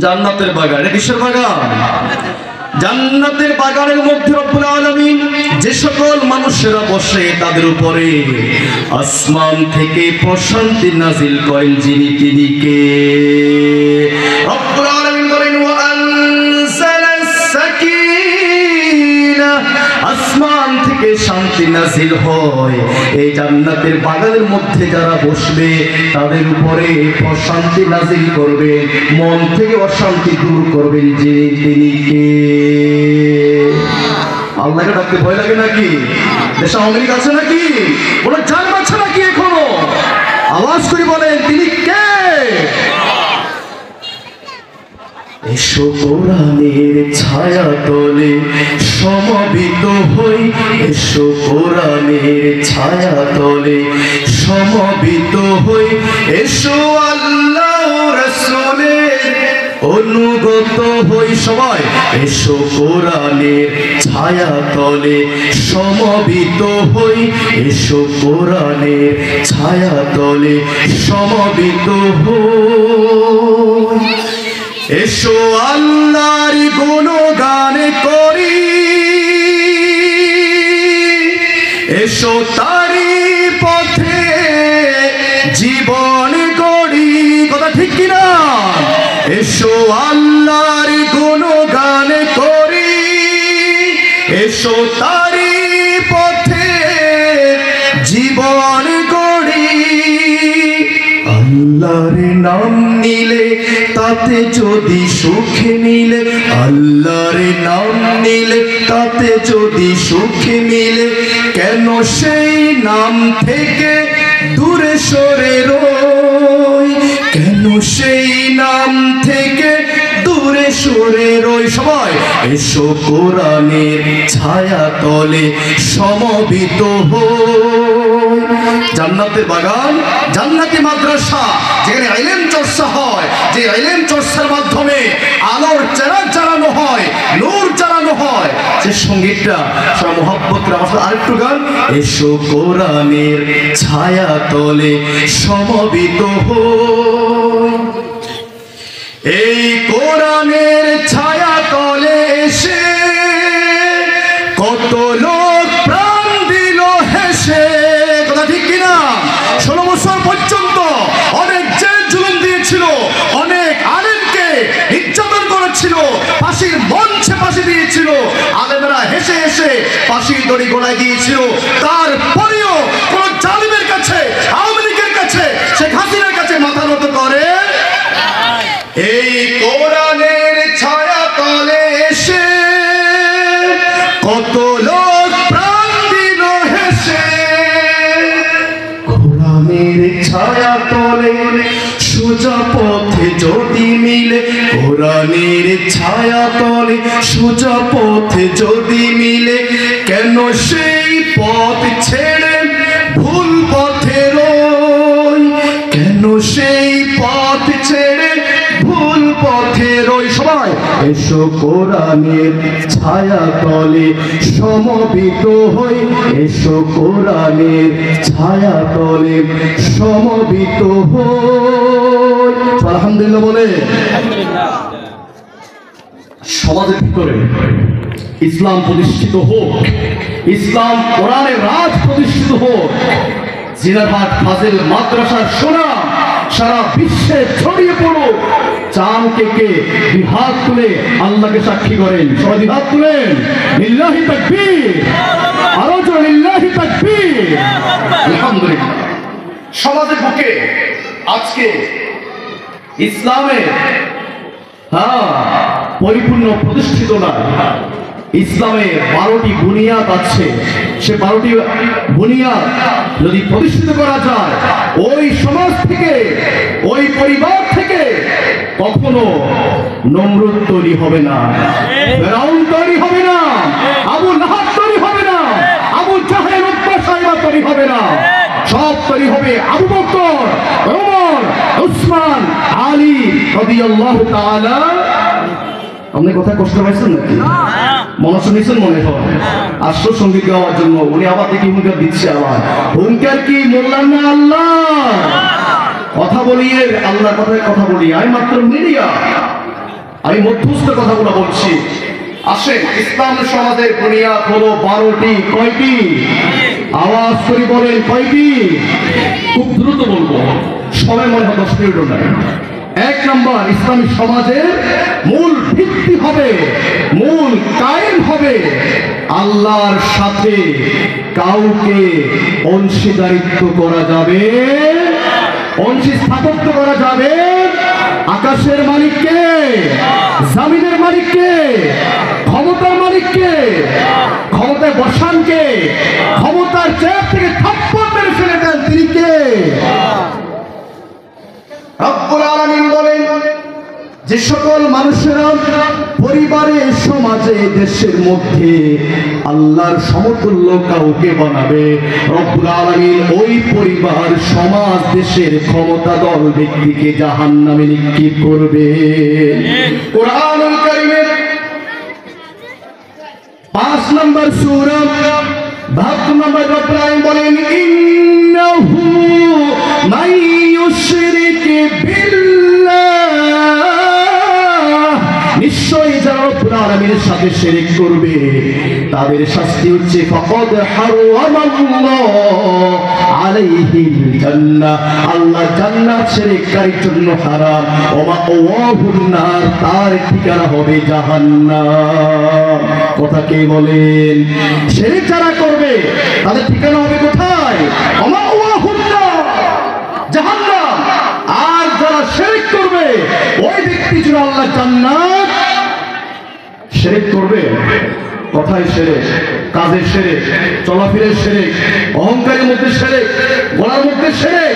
জান্নাতের বাগান। এটা কিসের বাগান? জান্নাতের বাগানের মধ্যে রব্বুল আলামিন যে সকল মানুষেরা বসে তাদের উপরে আসমান থেকে প্রশান্তি নাজিল করেন যিনি তিনি কে? রব্বুল আলামিন বলেন ওয়া আনজালাস সাকিনাহ, আসমান থেকে শান্তি নাজিল হয়। এই জান্নাতের বাগানের মধ্যে যারা বসবে তাদের উপরে প্রশান্তি নাজিল করবে, মন থেকে অশান্তি দূর করবেন যে তিনি কে? আল্লাহকে ডাকতে ভয় লাগে নাকি? দেশে আওয়ামী লীগ আছে নাকি? কোনো জান আছে নাকি এখনো? আওয়াজ করে বলেন তিনি কে? এসো কোরআনের ছায়া তলে সমবেত হই, এসো কোরআনের ছায়া তলে সমবেত হই, এসো আল্লাহ রাসূলের অনুগত হই। সবাই এসো কোরআনের ছায়া তলে সমবেত হই, এসো কোরআনের ছায়া তলে সমবেত হই, এসো আল্লাহর গুণগান করি, এসো তারি পথে জীবন গড়ি। কথা ঠিক কিনা? এসো আল্লাহর গুণগান করি, এসো তারি পথে জীবন গড়ি। আল্লাহর নাম নিলে তাতে যদি সুখ মিলে, আল্লাহর নাম নিলে তাতে যদি সুখ মিলে, কেন সেই নাম থেকে দূরে সরে রই, কেন সেই নাম থেকে দূরে সরে রই। সবাই এসো কোরআনের ছায়া তলে সমবেত হই। জান্নাতের বাগান, জান্নাতি মাদ্রাসা, যেখানে ইলম চর্চা হয়, যে ইলম চর্চার মাধ্যমে আলোর চেরাগ জ্বালানো হয়, নূর জ্বালানো হয়, যে সঙ্গীতটা সারা মোহাব্বত। আমার আরেকটু গান, এসো কোরআনের ছায়া তলে সমবেত হই। এই কোরআনের ছায়া তলে এসে কত লোক প্রাণ দিল হেসে। কথা ঠিক কিনা? 16 বছর পর্যন্ত অনেক জেল জুলুম দিয়েছিল, অনেক আলেমকে নির্যাতন করেছিল, ফাঁসির মঞ্চে ফাঁসি দিয়েছিল, আলেমেরা হেসে হেসে ফাঁসির দড়ি গলায় দিয়েছিল। তারপরেও কোন জালিমের কাছে, আওয়ামী লীগের কাছে, শেখ হাসিনার কাছে মাথা নত করে এই কোরআনের ছায়া তলে এসে কত লোক প্রাণ দিল হেসে। কোরআনের ছায়া তলে সোজা পথে যদি মিলে, কোরআনের ছায়া তলে সোজা পথে যদি মিলে, কেন সেই পথ ছেড়ে ভুল পথে রই, কেন সেই পথ ছেড়ে ভুল পথে রই। সবাই এসো কোরআনের ছায়া তলে সমবেত হই, এসো কোরআনের ছায়া তলে সমবেত হই। আলহামদুলিল্লাহ বলে। সমাজের ভিতরে ইসলাম প্রতিষ্ঠিত হোক, ইসলাম কোরআনের রাজ প্রতিষ্ঠিত হোক, জিনারহাট ফাজিল মাদ্রাসার সুনাম সারা বিশ্বে ছড়িয়ে পড়ুক। চান কে কে দুই হাত তুলে আল্লাহকে সাক্ষী করেন? সবাই দুই হাত তুলেন। লিল্লাহি তাকবীর, আরো জোরে লিল্লাহি তাকবীর। আলহামদুলিল্লাহ। সমাজের বুকে আজকে ইসলামের পরিপূর্ণ প্রতিষ্ঠিত না। ইসলামে 12টি বুনিয়াদ আছে, সে 12টি বুনিয়াদ যদি প্রতিষ্ঠিত করা যায়, ওই সমাজ থেকে, ওই পরিবার থেকে কখনো নমরুদ তৈরি হবে না, ফেরাউন তৈরি হবে না, আবু লাহাব তৈরি হবে না, আবু জাহেল উতবা সাইবা তৈরি হবে না। সব তৈরি হবে আবু বকর, ওমর, উসমান, আলী রাদিয়াল্লাহু তাআলা। আপনি কথা কষ্ট পাইছেন নাকি? মনে শুনেছেন মনে হয়। আসল সঙ্গীত গাওয়ার জন্য উনি আবার দেখি হুঙ্কার দিচ্ছে। আবার হুঙ্কার কি বললাম না আল্লাহ কথা বলিয়ে, আল্লাহর কথায় কথা বলি। আমি মাত্র মিডিয়া, আমি মধ্যস্থ কথাগুলো বলছি। আসেন, ইসলাম সমাজের বুনিয়াদ হলো 12টি। কয়টি? আওয়াজ করে বলেন কয়টি? খুব দ্রুত বলবো, সময় মনে হয় 10 মিনিটও নাই। 1 নম্বর, ইসলামী সমাজের মূল ভিত্তি হবে, মূল কায়েম হবে আল্লাহর সাথে কাউকে অংশীদারিত্ব করা যাবে, অংশী স্থাপত্য করা যাবে। আকাশের মালিককে, জমিনের মালিককে, ক্ষমতার মালিককে, ক্ষমতায় বসানকে, ক্ষমতার চেয়ার থেকে থাপ্পড় মেরে ফেলে দেন তিনি কে? রব্বুল আলামিন বলেন, যে সকল মানুষেরা পরিবারে, সমাজে, দেশের মধ্যে আল্লাহর সমতুল্য কাউকে বানাবে, রব্বুল আলামিন ওই পরিবার, সমাজ, দেশের ক্ষমতাধর ব্যক্তিকে জাহান্নামে নিক্ষেপ করবে। কোরআনুল কারীমের 5 নম্বর সূরা 72 নম্বর রব্বুল আলামিন বলেন, ইন্নাহু মান ইউশরিক বিল্লাহ, নিশ্চয়ই যারা রব্বুল আলামিনের সাথে শিরক করবে তাদের শাস্তি হচ্ছে ফাকাদ হারামাল্লাহু আলাইহিল জান্নাহ, আল্লাহ জান্নাত শিরককারীর জন্য হারাম। ওয়া মাওয়াহুন নার, তার ঠিকানা হবে জাহান্নাম। কথা কে বলেন? শিরক যারা করবে তাদের ঠিকানা হবে কোথায়? ওয়া মাওয়াহুন নার, জাহান্নাম। আর যারা শিরক করবে ওই ব্যক্তির জন্য আল্লাহ জান্নাত। শিরক করবে, কথায় শিরক, কাজে শিরক, চলাফেরায় শিরক, অহংকারের মধ্যে শিরক, গলার মধ্যে শিরক,